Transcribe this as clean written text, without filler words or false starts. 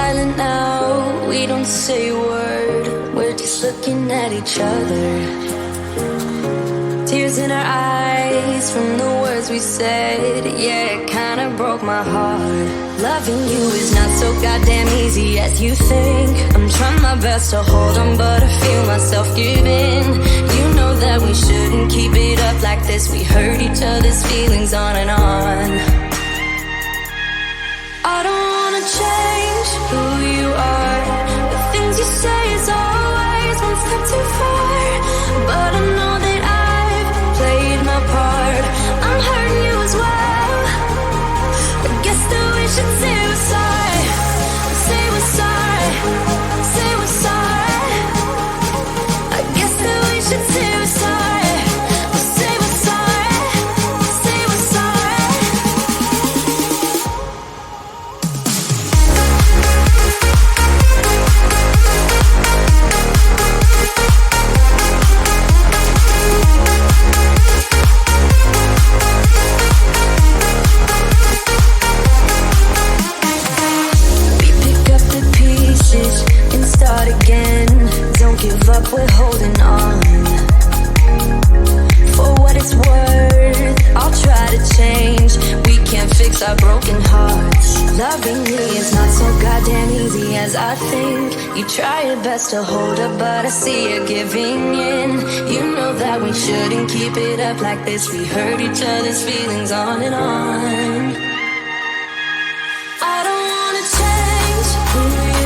silent now, we don't say a word. We're just looking at each other. Tears in our eyes from the words we said. Yeah, it kinda broke my heart. Loving you is not so goddamn easy as you think. I'm trying my best to hold on, but I feel myself giving. You know that we shouldn't keep it up like this. We hurt each other's feelings on and on. I don't wanna change who you are. The things you say is always one step too far. But I know that I've played my part. I'm hurting you as well. I guess that we should say we're sorry. Say we're sorry. Say we're sorry. I guess that we should say we're sorry. Say we're sorry. Say we're sorry. We pick up the pieces and start again. Don't give up, we're holding on. For what it's worth, I'll try to change. We can't fix our broken hearts. Loving me is not so goddamn easy as I think. You try your best to hold up, but I see you giving in. You know that we shouldn't keep it up like this. We hurt each other's feelings on and on. I don't wanna change who you